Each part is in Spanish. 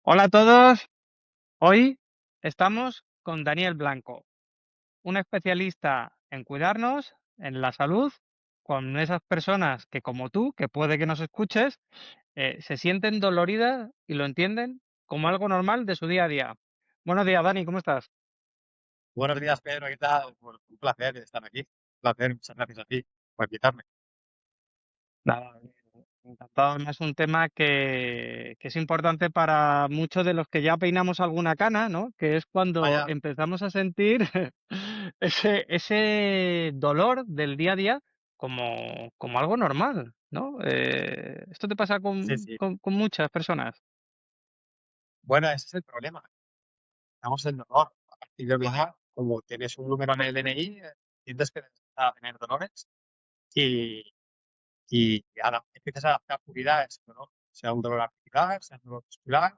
Hola a todos, hoy estamos con Daniel Blanco, un especialista en cuidarnos, en la salud, con esas personas que como tú, que puede que nos escuches, se sienten doloridas y lo entienden como algo normal de su día a día. Buenos días, Dani, ¿cómo estás? Buenos días, Pedro, ¿qué tal? Pues un placer estar aquí. Un placer, muchas gracias a ti por invitarme. Nada, encantado. Es un tema que es importante para muchos de los que ya peinamos alguna cana, ¿no? Que es cuando Vaya, empezamos a sentir ese dolor del día a día como algo normal, ¿no? Esto te pasa sí, con, sí. con, con muchas personas. Bueno, ese es el problema. Estamos en dolor. A partir de ahora, como tienes un número en el DNI, sientes que vas a tener dolores y, y ahora empiezas a adaptar tu vida a ese dolor. Sea un dolor articular, sea un dolor muscular,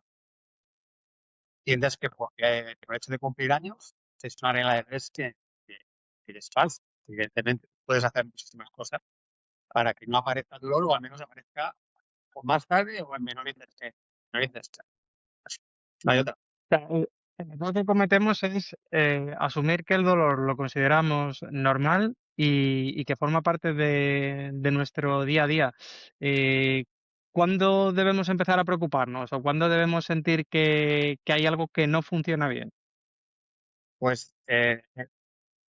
sientes que porque por el hecho de cumplir años, es una regla de tres que, que es falsa. Evidentemente, puedes hacer muchísimas cosas para que no aparezca el dolor o al menos aparezca o más tarde o en menor intensidad. Menor intensidad. No hay otra. Sea, el error que cometemos es asumir que el dolor lo consideramos normal y que forma parte de nuestro día a día. Eh, ¿Cuándo debemos empezar a preocuparnos o cuándo debemos sentir que hay algo que no funciona bien? Pues te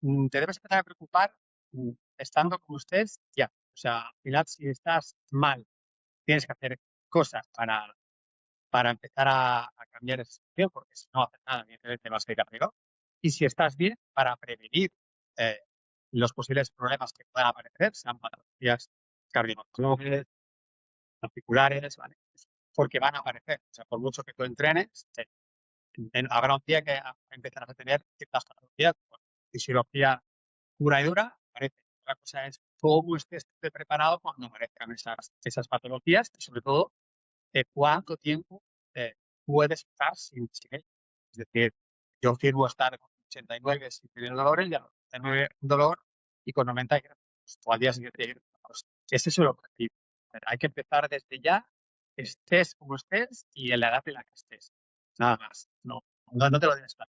debes empezar a preocupar estando como estés ya. O sea, al final, si estás mal, tienes que hacer cosas para empezar a cambiar esa situación, porque si no haces nada, evidentemente vas a ir a peor. Y si estás bien, para prevenir eh, los posibles problemas que puedan aparecer, sean patologías cardiovasculares, articulares, ¿vale? Porque van a aparecer. O sea, por mucho que tú entrenes, habrá un día que empezarás a tener ciertas patologías, pues, fisiología pura y dura, parece. Otra cosa es cómo estés preparado cuando aparezcan esas patologías y sobre todo cuánto tiempo eh, puedes estar sin ellas. Es decir, yo firmo estar con 89 sin tener dolores y a los 89 un dolor y con 90 grados. O al día siguiente ir. Pues, ese es el objetivo. Hay que empezar desde ya, estés como estés y en la edad en la que estés. Nada más. No te lo debes dar.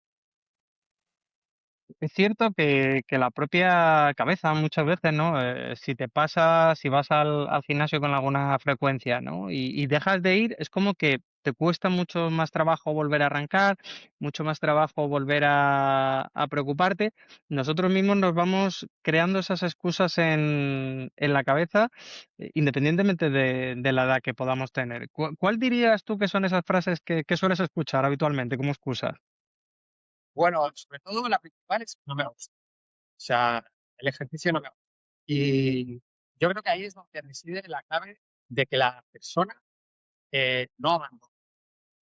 Es cierto que la propia cabeza muchas veces, ¿no? Si te pasa, si vas al gimnasio con alguna frecuencia, ¿no? Y dejas de ir, es como que te cuesta mucho más trabajo volver a arrancar, mucho más trabajo volver a preocuparte. Nosotros mismos nos vamos creando esas excusas en la cabeza, independientemente de la edad que podamos tener. ¿Cuál dirías tú que son esas frases que sueles escuchar habitualmente como excusas? Bueno, sobre todo la principal es que no me gusta. O sea, el ejercicio no me gusta. Y yo creo que ahí es donde reside la clave de que la persona no abandone.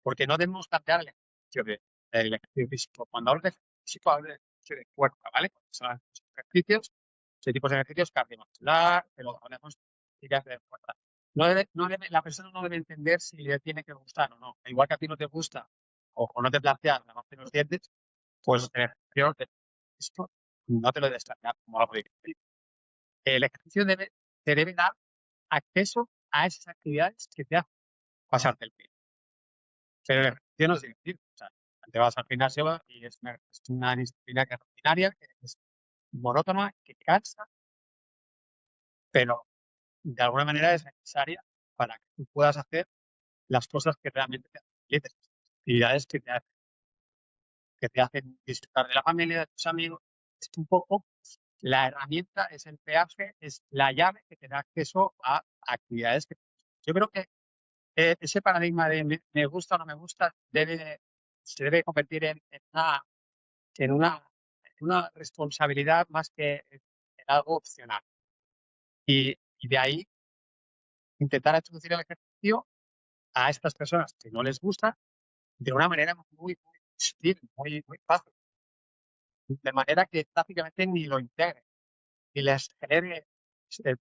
Porque no debemos plantear el ejercicio físico. Cuando hablo de ejercicio físico, hablo de ejercicio de fuerza, ¿vale? Cuando son esos ejercicios, ese tipo de ejercicios cardiovascular, pero hablamos de fuerza. La persona no debe entender si le tiene que gustar o no. Igual que a ti no te gusta o no te planteas lavarte los dientes, pues el ejercicio esto no te lo debes plantear como algo difícil. El ejercicio te debe dar acceso a esas actividades que te hacen pasarte el pie. Pero el ejercicio no es divertido. O sea, te vas al gimnasio y es una disciplina que es rutinaria, que es monótona, que cansa, pero de alguna manera es necesaria para que tú puedas hacer las cosas que realmente te hacen felices, actividades que te hacen disfrutar de la familia, de tus amigos. Es un poco la herramienta, es el peaje, es la llave que te da acceso a actividades que yo creo que ese paradigma de me gusta o no me gusta se debe convertir en una, en una responsabilidad más que en algo opcional. Y de ahí intentar introducir el ejercicio a estas personas que no les gusta de una manera muy sutil, muy fácil, de manera que prácticamente ni lo integren, ni les genere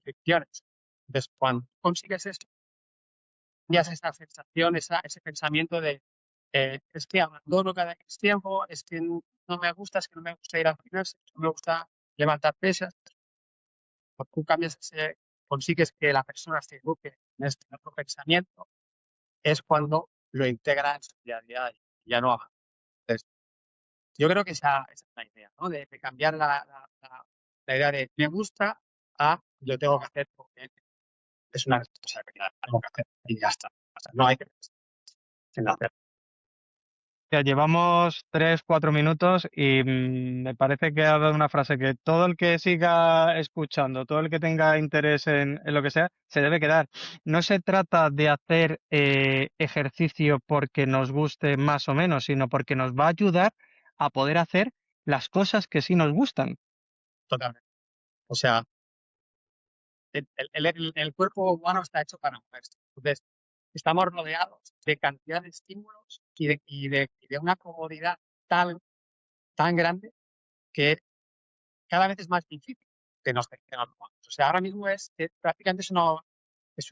fricciones. Entonces, cuando consigues esto, ya es esa sensación, ese pensamiento de es que abandono cada X tiempo, es que no me gusta, es que no me gusta ir al gimnasio, no me gusta levantar pesas. Cuando tú consigues que la persona se eduque en este otro pensamiento, es cuando lo integra en su día a día y ya no haga. Entonces, yo creo que esa es la idea, ¿no? De cambiar la idea de me gusta a lo tengo que hacer porque es una responsabilidad, algo que hacer y ya está. O sea, no hay que pensar en hacer. Ya llevamos 3, 4 minutos y me parece que ha dado una frase que todo el que siga escuchando, todo el que tenga interés en lo que sea, se debe quedar. No se trata de hacer ejercicio porque nos guste más o menos, sino porque nos va a ayudar a poder hacer las cosas que sí nos gustan. Totalmente. O sea, el cuerpo humano está hecho para moverse. Entonces, estamos rodeados de cantidad de estímulos y de una comodidad tan, tan grande que cada vez es más difícil que nos movamos. O sea, ahora mismo prácticamente es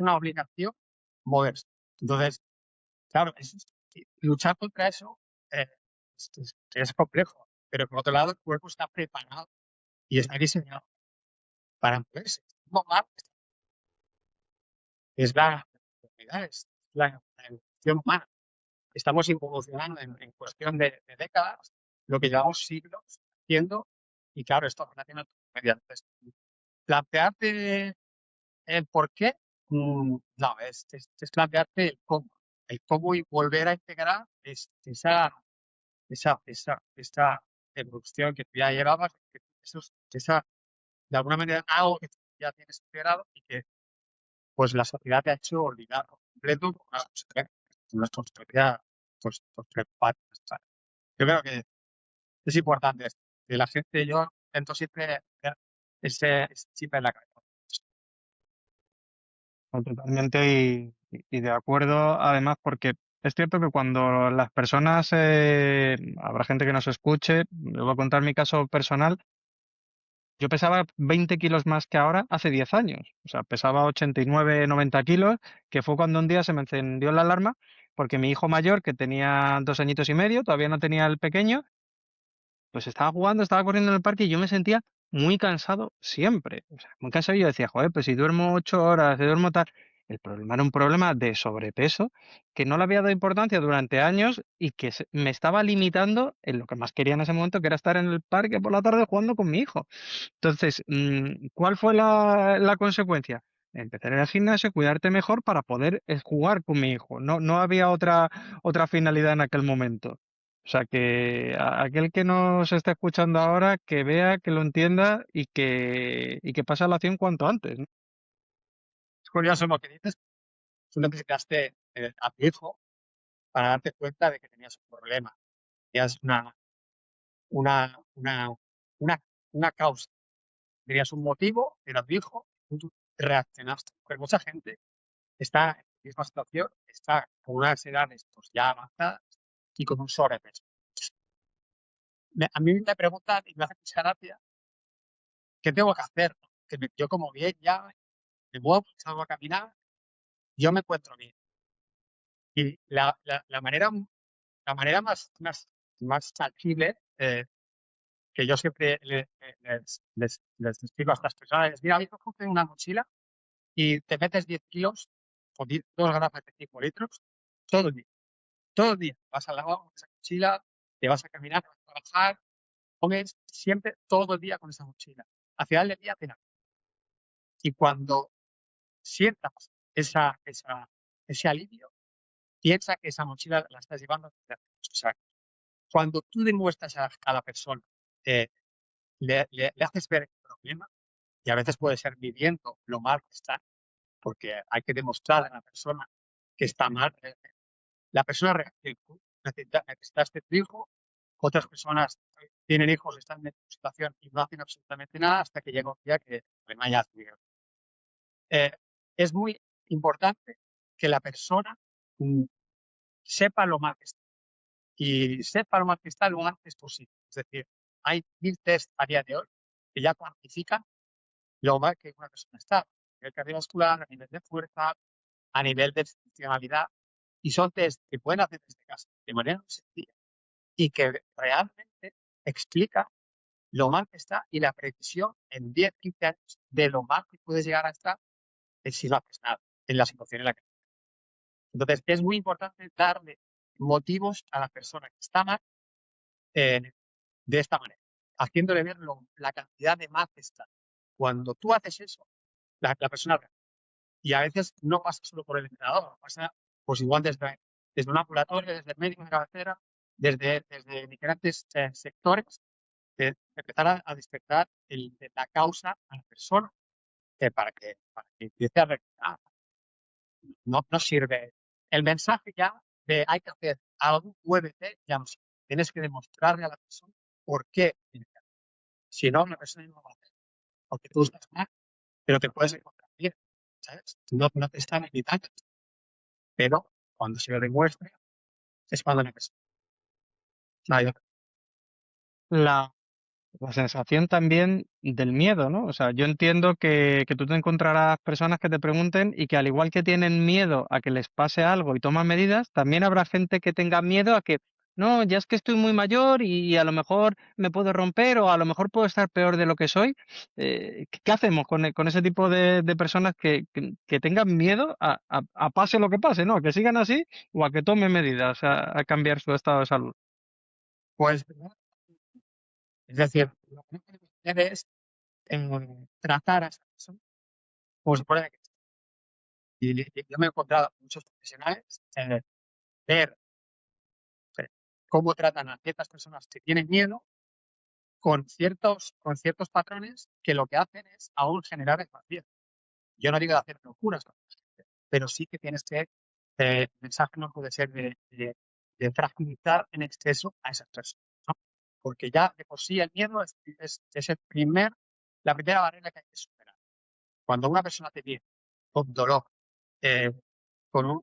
una obligación moverse. Entonces, claro, luchar contra eso eh, es complejo, pero por otro lado, el cuerpo está preparado y está diseñado para moverse. No más, es la realidad, es la evolución humana. Estamos evolucionando en cuestión de décadas, lo que llevamos siglos haciendo, y claro, esto relaciona mediante esto. Plantearte el por qué, no, es plantearte el cómo y volver a integrar esa evolución que tú ya llevabas, de alguna manera algo que tú ya tienes integrado y que pues la sociedad te ha hecho olvidar por completo por unas consecuencias pues preocupantes. ¿Sabes? Yo creo que es importante esto. Que la gente, yo intento siempre tener ese chip en la cabeza. No, totalmente y de acuerdo, además, porque es cierto que cuando las personas, habrá gente que nos escuche, le voy a contar mi caso personal. Yo pesaba 20 kilos más que ahora hace 10 años. O sea, pesaba 89, 90 kilos, que fue cuando un día se me encendió la alarma, porque mi hijo mayor, que tenía 2 añitos y medio, todavía no tenía el pequeño, pues estaba jugando, estaba corriendo en el parque y yo me sentía muy cansado siempre. O sea, muy cansado y yo decía, joder, pues si duermo 8 horas, si duermo tal. El problema era un problema de sobrepeso que no le había dado importancia durante años y que me estaba limitando en lo que más quería en ese momento, que era estar en el parque por la tarde jugando con mi hijo. Entonces, ¿cuál fue la consecuencia? Empezar en el gimnasio, cuidarte mejor para poder jugar con mi hijo. No, no había otra finalidad en aquel momento. O sea, que aquel que nos está escuchando ahora, que vea, que lo entienda y que pase a la acción cuanto antes, ¿no? Es curioso lo que dices. Tú necesitaste a tu hijo para darte cuenta de que tenías un problema. Tenías una, una, una, una causa. Tenías un motivo, era tu hijo, y tú reaccionaste. Porque mucha gente está en la misma situación, está con unas edades pues, ya avanzadas y con un sobrepeso. A mí me preguntan y me hace mucha gracia, ¿qué tengo que hacer? Yo como bien ya me muevo, salgo a caminar, yo me encuentro bien. Y la manera más tangible que yo siempre les explico a estas personas es, mira, hijo, coge una mochila y te metes 10 kilos o 2 gramos de 5 litros todo el día. Todo el día. Vas al lavabo con esa mochila, te vas a caminar, te vas a trabajar, comes siempre todo el día con esa mochila. Al final del día, cena. Y cuando sientas ese alivio, piensa que esa mochila la estás llevando a tus actos. O sea, cuando tú demuestras a la persona, eh, le haces ver el problema, y a veces puede ser midiendo lo mal que está, porque hay que demostrar a la persona que está mal. La persona reacciona. Necesitas de tu hijo, otras personas tienen hijos, están en tu situación y no hacen absolutamente nada hasta que llega un día que el problema ya es mío. Es muy importante que la persona mm, sepa lo mal que está y sepa lo mal que está lo antes posible. Es decir, hay 1000 test a día de hoy que ya cuantifican lo mal que una persona está a nivel cardiovascular, a nivel de fuerza, a nivel de funcionalidad, y son test que pueden hacer desde casa de manera muy sencilla y que realmente explica lo mal que está y la precisión en 10, 15 años de lo mal que puedes llegar a estar si no haces nada en la situación en la que estás. Entonces, es muy importante darle motivos a la persona que está mal eh, de esta manera, haciéndole ver la cantidad de mal que está. Cuando tú haces eso, la persona y a veces no pasa solo por el entrenador, pasa pues igual desde un ambulatorio, desde el médico de cabecera, desde diferentes sectores, de empezar a despertar la causa a la persona para que empiece a reaccionar. No sirve. El mensaje ya de hay que hacer algo, muévete, ya no sirve. Tienes que demostrarle a la persona por qué tiene que hacer. Si no, la persona no lo va a hacer. Porque tú estás mal, pero te puedes encontrar bien. ¿Sabes? No te están evitando, pero cuando se lo demuestre es cuando la persona. No hay otra. La, La sensación también del miedo, ¿no? O sea, yo entiendo que tú te encontrarás personas que te pregunten y que al igual que tienen miedo a que les pase algo y toman medidas, también habrá gente que tenga miedo a que, no, ya es que estoy muy mayor y a lo mejor me puedo romper o a lo mejor puedo estar peor de lo que soy. ¿Qué hacemos con ese tipo de personas que tengan miedo a pase lo que pase, ¿no? A que sigan así o a que tomen medidas a cambiar su estado de salud? Pues, es decir, lo que no podemos hacer es tratar a esa persona como si fuera de que. Y yo me he encontrado con muchos profesionales ver eh, cómo tratan a ciertas personas que tienen miedo con ciertos patrones que lo que hacen es aún generar empatía. Yo no digo de hacer locuras, pero sí que tienes que, el mensaje no puede ser de fragilizar en exceso a esas personas, ¿no? Porque ya de por sí el miedo es la primera barrera que hay que superar. Cuando una persona te viene con dolor, eh, con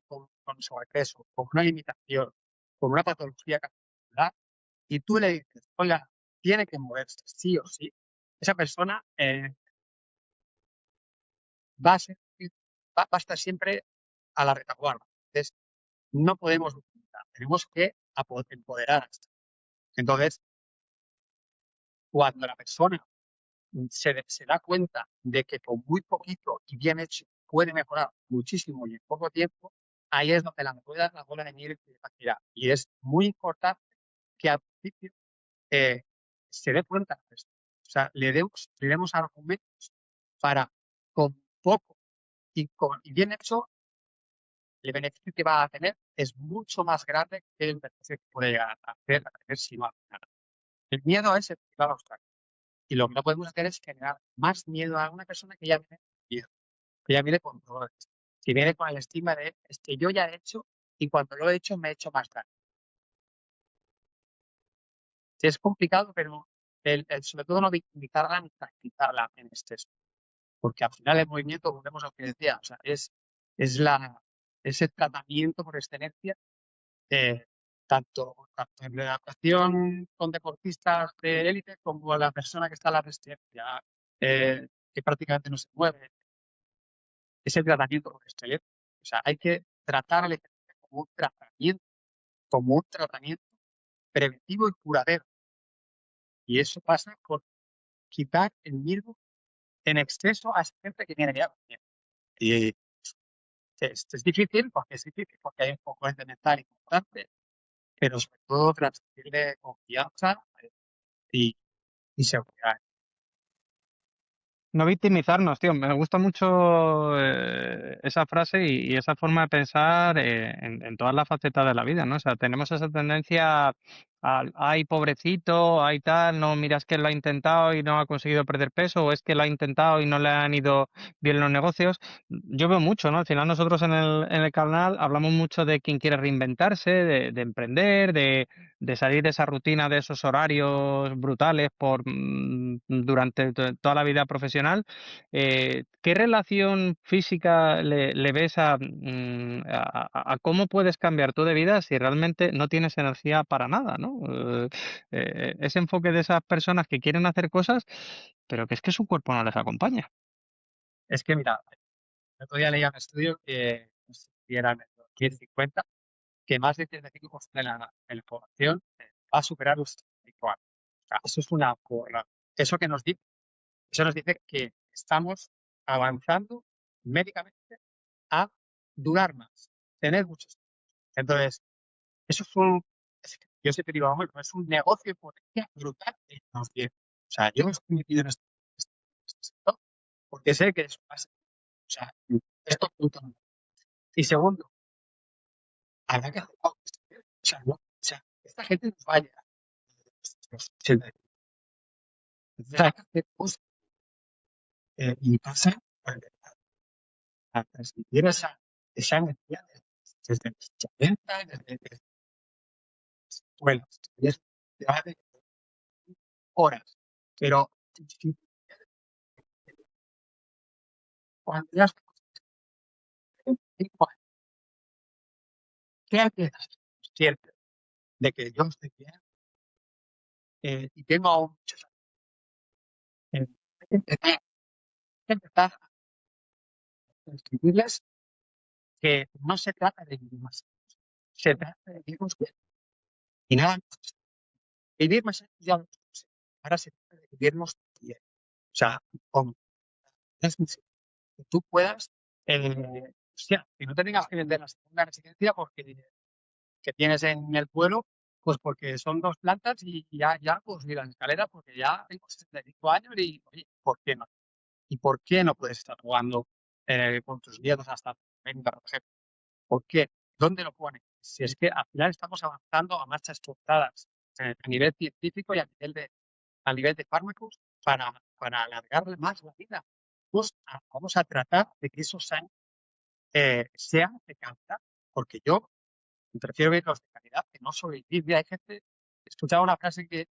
sobrepeso, con una limitación, con una patología cardiovascular, y tú le dices, oiga, tiene que moverse, sí o sí, esa persona va a ser, va a estar siempre a la retaguardia. Entonces, no podemos utilizar, tenemos que empoderar a esto. Entonces, cuando la persona se da cuenta de que con muy poquito y bien hecho puede mejorar muchísimo y en poco tiempo, ahí es donde la bola de nieve empieza a girar. Y es muy importante que al principio se dé cuenta de esto. O sea, le demos argumentos para con poco y bien hecho, el beneficio que va a tener es mucho más grande que el beneficio que puede llegar a hacer si no hace nada. El miedo es el principal obstáculo. Y lo que no podemos hacer es generar más miedo a una persona que ya viene con miedo, que ya viene con dolores, que viene con el estigma de es que yo ya he hecho y cuando lo he hecho me he hecho más daño. Sí, es complicado, pero sobre todo no victimizarla ni practicarla en exceso, porque al final el movimiento, volvemos a lo que decía, o sea, es ese tratamiento por excelencia, eh, tanto en la adaptación con deportistas de élite como a la persona que está en la resistencia, que prácticamente no se mueve. Es el tratamiento por excelencia. O sea, hay que tratar el ejercicio como un tratamiento preventivo y curadero. Y eso pasa por quitar el miedo en exceso a esa gente que viene ya con miedo. Y es difícil, porque hay un componente mental importante, pero sobre todo transmitirle confianza y, y seguridad. No victimizarnos, tío. Me gusta mucho esa frase y esa forma de pensar en todas las facetas de la vida, ¿no? O sea, tenemos esa tendencia al, ay, pobrecito, ay, tal, no, miras que lo ha intentado y no ha conseguido perder peso, o es que lo ha intentado y no le han ido bien los negocios. Yo veo mucho, ¿no? Al final nosotros en el canal hablamos mucho de quien quiere reinventarse, de emprender, de salir de esa rutina, de esos horarios brutales durante toda la vida profesional. ¿Qué relación física le ves a cómo puedes cambiar tu de vida si realmente no tienes energía para nada, ¿no? Ese enfoque de esas personas que quieren hacer cosas, pero que es que su cuerpo no les acompaña. Es que, mira, el otro día leía un estudio que, no sé si era en el 2050, que más del 35% de la población va a superar los 35 años. O sea, eso es una porra. ¿Eso que nos dice? Eso nos dice que estamos avanzando médicamente a durar más. tener muchos. Entonces, eso yo siempre digo, bueno, es un negocio de potencia brutal en los 10. O sea, yo estoy metido en este sector porque sé que eso pasa. O sea, esto punto número. Y segundo, habrá que hacer algo. O sea, no, o sea, esta gente nos va a llegar. Entonces hay que hacer cosas y pasa a transmitir esa energía desde los 80, desde escuelas, de horas. Pero cuando ya estoy en 5 años, ¿qué hay que hacer? Cierto, de que yo estoy bien y tengo aún muchos años. Hay que empezar a escribirles que no se trata de vivir más, se trata de vivir bien. Y nada más. Vivir más ya lo sé. Ahora se trata de vivirnos bien. O sea, como es muy simple. Que tú puedas, hostia, que no te tengas que vender la segunda residencia porque que tienes en el pueblo, pues porque son 2 plantas y ya puedo subir las escaleras porque ya tengo 65 años y, oye, ¿por qué no? ¿Y por qué no puedes estar jugando con tus nietos hasta 30, por ejemplo? ¿Por qué? ¿Dónde lo ponen? Si es que al final estamos avanzando a marchas forzadas a nivel científico y a nivel de fármacos para alargarle más la vida. Pues vamos a tratar de que esos años sean de calidad, porque yo prefiero ver los de calidad que no sobrevivir. Hay gente, he escuchado una frase que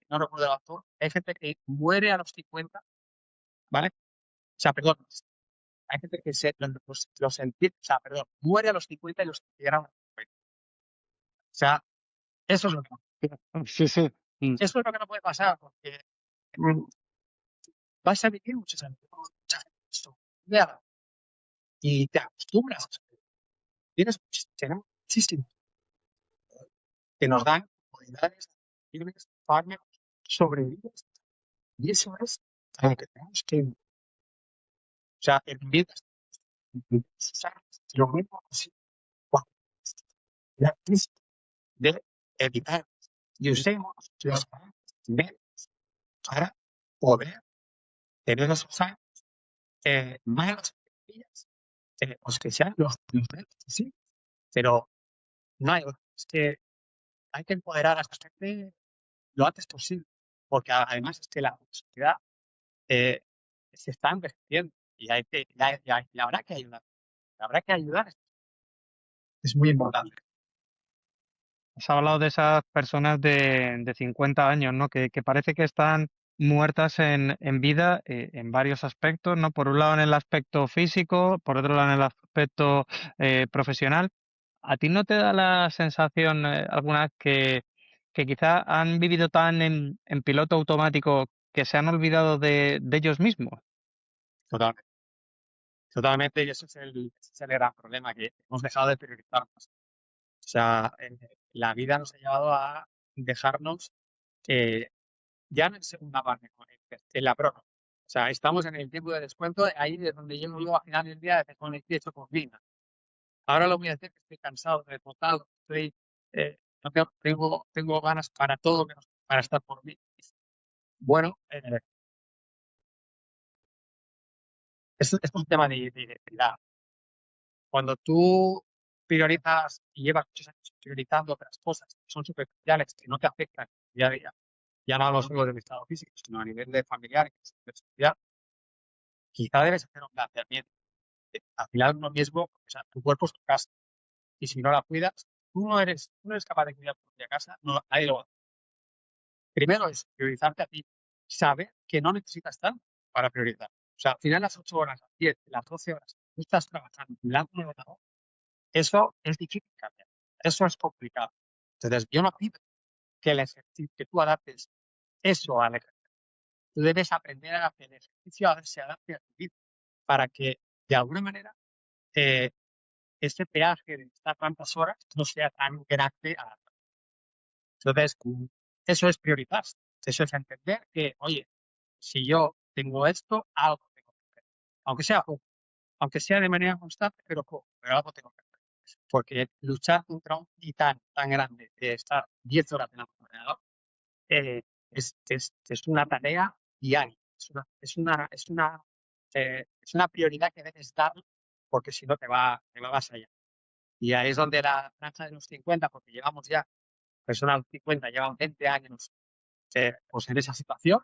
no recuerdo el autor, hay gente que muere a los 50, ¿vale? O sea, perdón, hay gente que o sea, perdón, muere a los 50 y los consideran a los 50. O sea, eso es lo que no, Sí, sí. Mm. eso es lo que no puede pasar, porque mm, vas a vivir muchos años, mucha gente y te acostumbras. Tenemos muchísimos que nos dan comodidades, libres, fármacos, sobrevives. Y eso es a lo que tenemos que, o sea, el vivir sus años, lo mismo así, cuando la crisis de evitar y usemos los medios para poder tener esos años malos, pues que sean los medios, sí, pero no hay otra. Es que hay que empoderar a esta gente lo antes posible, porque además es que la sociedad eh, se está envejeciendo y y habrá que ayudar. Habrá que ayudar. Es muy importante. Has hablado de esas personas de 50 años, ¿no? Que parece que están muertas en vida en varios aspectos, ¿no? Por un lado en el aspecto físico, por otro lado en el aspecto profesional. ¿A ti no te da la sensación alguna vez que quizá han vivido tan en piloto automático que se han olvidado de ellos mismos? Totalmente. Totalmente, y ese es el gran problema, que hemos dejado de priorizarnos. O sea, la vida nos ha llevado a dejarnos ya no en segunda parte, no, en la prórroga. O sea, estamos en el tiempo de descuento, ahí es donde yo a final del día con el pie hecho con vina. Ahora lo voy a hacer que estoy cansado, desbocado, no tengo ganas para todo menos para estar por mí. Bueno, es un tema de identidad. Cuando tú priorizas y llevas muchos años priorizando otras cosas que son superficiales, que no te afectan día a día, ya no hablo solo de mi estado físico, sino a nivel de familiar, de sociedad, quizá debes hacer un planteamiento. Al final uno mismo, o sea, tu cuerpo es tu casa, y si no la cuidas, tú no eres capaz de cuidar tu propia casa, no, nadie lo va a hacer. Primero es priorizarte a ti, saber que no necesitas tanto para priorizar. O sea, al final las 8 horas, las 10, las 12 horas, tú estás trabajando delante de un ordenador. Eso es difícil cambiar. Eso es complicado. Entonces, yo no pido que tú adaptes eso al ejercicio. Tú debes aprender a hacer ejercicio a ver si adapte a tu vida para que, de alguna manera, eh, ese peaje de estar tantas horas no sea tan grande. Entonces, eso es priorizar. Eso es entender que, oye, si yo tengo esto, algo tengo que hacer. Aunque sea poco. aunque sea de manera constante, pero algo tengo que hacer. Porque luchar contra un titán tan grande de estar 10 horas en el ordenador eh, es una tarea diaria, es una prioridad que debes dar porque si no te va a vasallar. Y ahí es donde la franja de los 50, porque llevamos ya, personas de los 50 llevan 20 años pues en esa situación,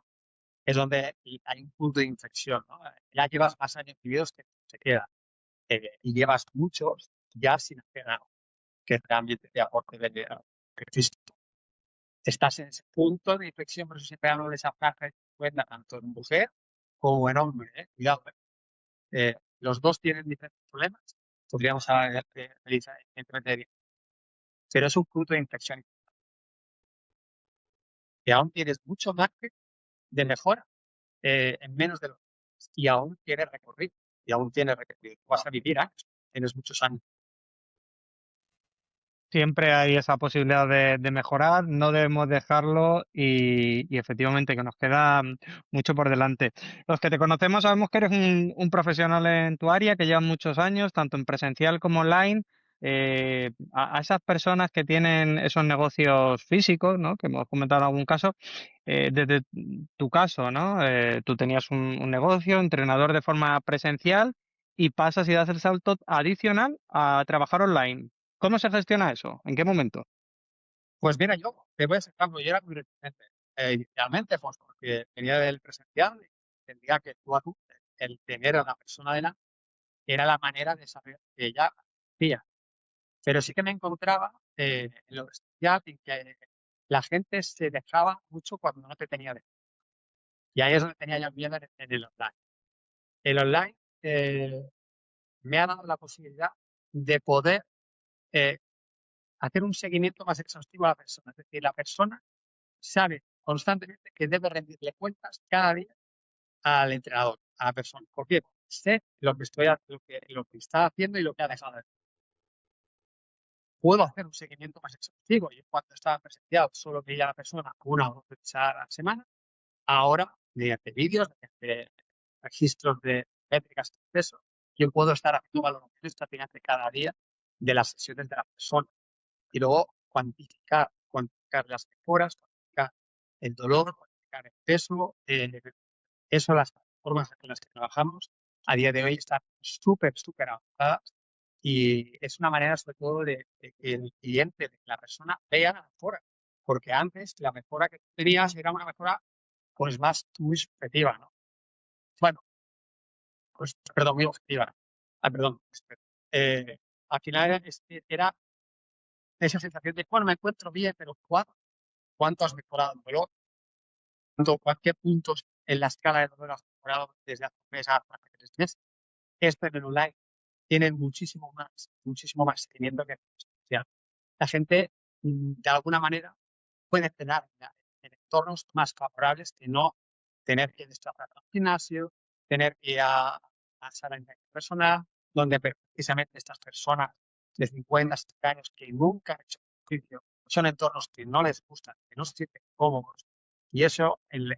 es donde hay un punto de inflexión, ¿no? Ya llevas más años vividos que se queda y llevas muchos ya sin hacer algo que realmente te aporte valor. Estás en ese punto de inflexión, por eso siempre hablo de esa franja de 50, tanto en mujer como en hombre, ¿eh? Cuidado. Los dos tienen diferentes problemas, podríamos hablar de pero es un punto de inflexión y aún tienes mucho margen de mejora en menos de lo que y aún tienes recorrido, y aún tienes recorrido. Vas a vivir años, tienes muchos años. Siempre hay esa posibilidad de mejorar, no debemos dejarlo y efectivamente que nos queda mucho por delante. Los que te conocemos sabemos que eres un profesional en tu área, que llevas muchos años, tanto en presencial como online. A esas personas que tienen esos negocios físicos, ¿no? Que hemos comentado en algún caso, desde tu caso, ¿no? Tú tenías un negocio, entrenador de forma presencial y pasas y das el salto adicional a trabajar online. ¿Cómo se gestiona eso? ¿En qué momento? Pues mira, yo te voy a ser franco, yo era muy reticente. Inicialmente, pues porque venía del presencial y entendía que tú a tú, el tener a la persona delante era la manera de saber que ella hacía. Pero sí que me encontraba en lo presencial en que la gente se dejaba mucho cuando no te tenía de. Y ahí es donde tenía yo miedo en el online. El online eh, me ha dado la posibilidad de poder eh, hacer un seguimiento más exhaustivo a la persona. Es decir, la persona sabe constantemente que debe rendirle cuentas cada día al entrenador, a la persona. ¿Por qué? Porque sé lo que está haciendo y lo que ha dejado de hacer. Puedo hacer un seguimiento más exhaustivo. Y en cuanto estaba presenciado, solo veía a la persona una o dos veces a la semana. Ahora, mediante vídeos, mediante registros de métricas de acceso, yo puedo estar haciendo valoraciones prácticamente cada día de las sesiones de la persona y luego cuantificar las mejoras, cuantificar el dolor, cuantificar el peso. Eso, las plataformas en las que trabajamos a día de hoy están súper avanzadas y es una manera sobre todo de que el cliente, de que la persona vea la mejora. Porque antes la mejora que tenías era una mejora pues más muy subjetiva, ¿no? Bueno, pues, perdón, muy objetiva. Ah, perdón. Eh, Al final era esa sensación de, bueno, me encuentro bien, pero ¿cuánto has mejorado el dolor? ¿Qué puntos en la escala de dolor has mejorado desde hace un mes a hace 3 meses? Esto en el online tiene muchísimo más seguimiento que en el presencial. La gente, de alguna manera, puede entrenar en entornos más favorables que no tener que desplazarse al gimnasio, tener que ir a sala de personal, donde precisamente estas personas de 50, 60 años que nunca han hecho ejercicio, son entornos que no les gustan, que no se sienten cómodos. Y eso, el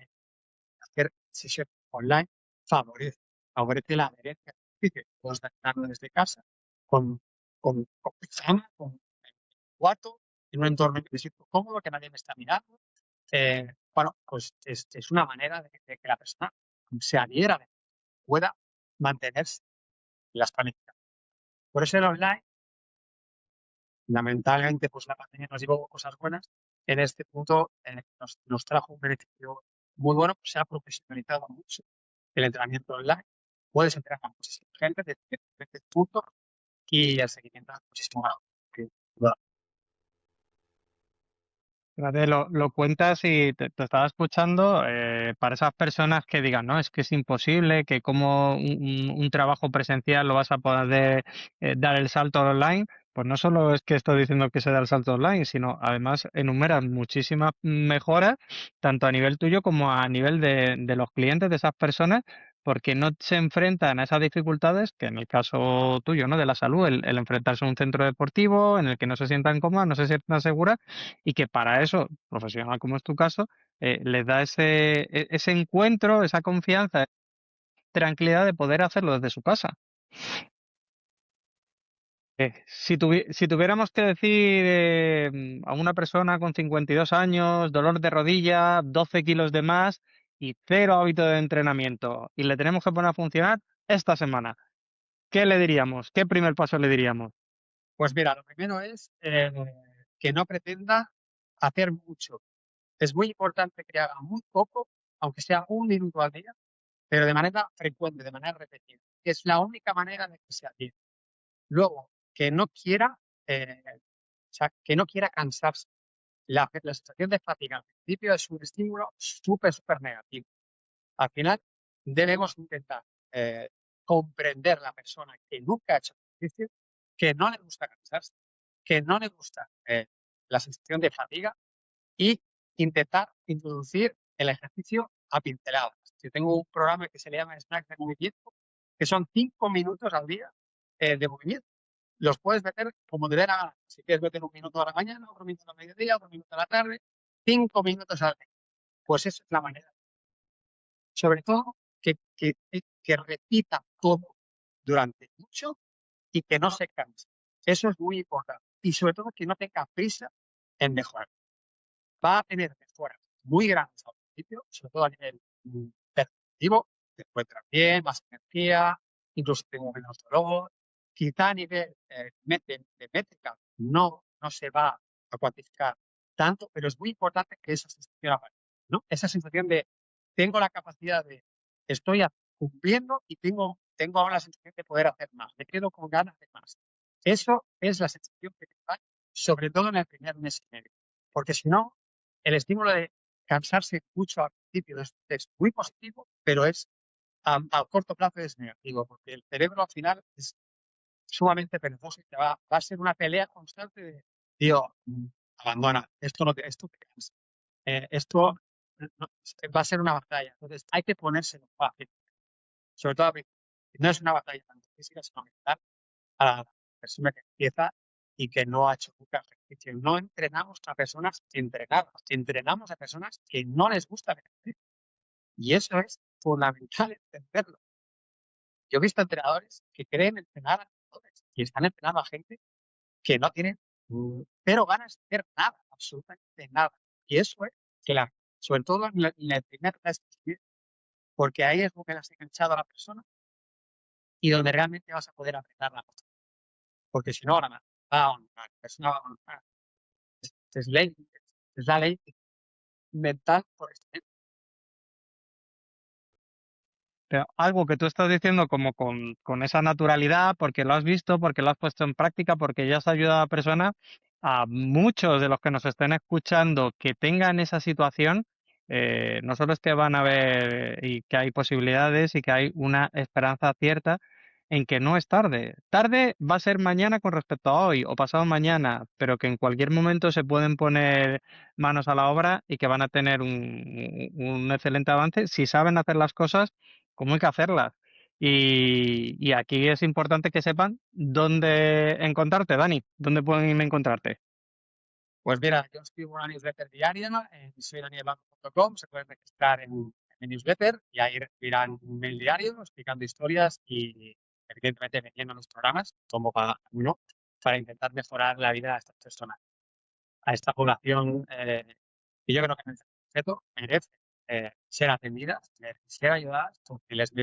hacer sesión online, favorece, favorece la adherencia al ejercicio. Puedes hacerlo desde casa, con pijama, con cuarto, en un entorno que me siento cómodo, que nadie me está mirando. Bueno, pues es una manera de que la persona se adhiera, pueda mantenerse en las planificaciones. Por eso el online, lamentablemente, pues la pandemia nos llevó cosas buenas. En este punto nos trajo un beneficio muy bueno, pues se ha profesionalizado mucho el entrenamiento online. Puedes entrenar a muchísima gente de diferentes puntos y el seguimiento es muchísimo mejor. Que, bueno, Fíjate, lo cuentas y te estaba escuchando para esas personas que digan, no, es que es imposible, que como un trabajo presencial lo vas a poder dar el salto online. Pues no solo es que estoy diciendo que se da el salto online, sino además enumeras muchísimas mejoras, tanto a nivel tuyo como a nivel de los clientes de esas personas, porque no se enfrentan a esas dificultades que en el caso tuyo, ¿no? De la salud, el enfrentarse a un centro deportivo en el que no se sientan cómodas, no se sientan seguras y que para eso, profesional como es tu caso, les da ese encuentro, esa confianza, tranquilidad de poder hacerlo desde su casa. Si tuviéramos que decir a una persona con 52 años, dolor de rodilla, 12 kilos de más y cero hábito de entrenamiento, y le tenemos que poner a funcionar esta semana, ¿qué le diríamos? ¿Qué primer paso le diríamos? Pues mira, lo primero es que no pretenda hacer mucho. Es muy importante que haga muy poco, aunque sea 1 minuto al día, pero de manera frecuente, de manera repetida. Es la única manera de que se active. Luego, que no quiera, o sea, que no quiera cansarse. La sensación de fatiga al principio es un estímulo súper negativo. Al final, debemos intentar comprender la persona que nunca ha hecho ejercicio, que no le gusta cansarse, que no le gusta la sensación de fatiga y intentar introducir el ejercicio a pinceladas. Yo tengo un programa que se le llama Snacks de Movimiento, que son 5 minutos al día de movimiento. Los puedes meter como te dé la gana. Si quieres meter 1 minuto a la mañana, 1 minuto a mediodía, 1 minuto a la tarde, 5 minutos al día. Pues esa es la manera. Sobre todo, que repita todo durante mucho y que no se canse. Eso es muy importante. Y sobre todo que no tenga prisa en mejorar. Va a tener mejoras muy grandes al principio, sobre todo a nivel perceptivo, te encuentras bien, más energía, incluso tengo menos dolor. Quizá a nivel de métrica no se va a cuantificar tanto, pero es muy importante que esa sensación aparezca, ¿no? Esa sensación de tengo la capacidad de estoy cumpliendo y tengo ahora la sensación de poder hacer más, me quedo con ganas de más. Eso es la sensación que te da, sobre todo en el primer mes y medio, porque si no, el estímulo de cansarse mucho al principio es muy positivo, pero es a corto plazo es negativo, porque el cerebro al final es sumamente perezoso y va a ser una pelea constante de, tío, abandona, esto te cansa. Esto va a ser una batalla. Entonces hay que ponérselo fácil, sobre todo al principio. No es una batalla tanto física, sino mental a la persona que empieza y que no ha hecho nunca ejercicio. No entrenamos a personas entrenadas, entrenamos a personas que no les gusta el ejercicio. Y eso es fundamental entenderlo. Yo he visto entrenadores que creen entrenar a entrenadores y están entrenando a gente que no tiene pero ganas de hacer nada, absolutamente nada. Y eso es claro, sobre todo en el primer mes, porque ahí es donde has enganchado a la persona y donde realmente vas a poder apretar la cosa. Porque si no, ahora la persona va a abandonar. Es ley, es la ley mental por excelencia. Pero algo que tú estás diciendo como con esa naturalidad, porque lo has visto, porque lo has puesto en práctica, porque ya has ayudado a la persona, a muchos de los que nos estén escuchando que tengan esa situación, no solo es que van a ver y que hay posibilidades y que hay una esperanza cierta en que no es tarde. Tarde va a ser mañana con respecto a hoy o pasado mañana, pero que en cualquier momento se pueden poner manos a la obra y que van a tener un excelente avance si saben hacer las cosas cómo hay que hacerlas. Y aquí es importante que sepan dónde encontrarte, Dani. ¿Dónde pueden encontrarte? Pues mira, yo escribo una newsletter diaria en soydanielblanco.com, se pueden registrar en mi newsletter y ahí recibirán un mail diario explicando historias y evidentemente vendiendo los programas como para uno, para intentar mejorar la vida de estas personas, a esta población que yo creo que merece ser atendidas, merece ser ayudadas, porque les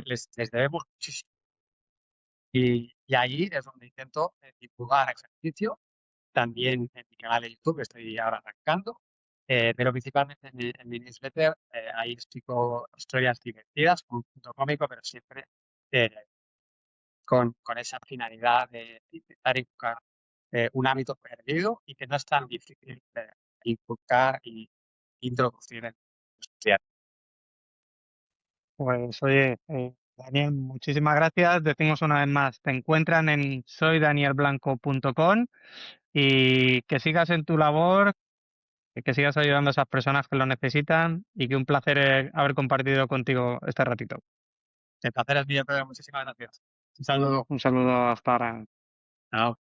debemos muchísimo. Y allí es donde intento divulgar ejercicio, también en mi canal de YouTube, que estoy ahora arrancando, pero principalmente en mi newsletter, ahí explico historias divertidas, con un punto cómico, pero siempre eh, con esa finalidad de intentar inculcar un hábito perdido y que no es tan difícil de inculcar y introducir en los estudiantes. Pues oye, Daniel, muchísimas gracias. Decimos una vez más, te encuentran en soydanielblanco.com y que sigas en tu labor, que sigas ayudando a esas personas que lo necesitan y que un placer haber compartido contigo este ratito. El placer es mío, Pedro. Muchísimas gracias. Un saludo. Un saludo hasta ahora. Chao.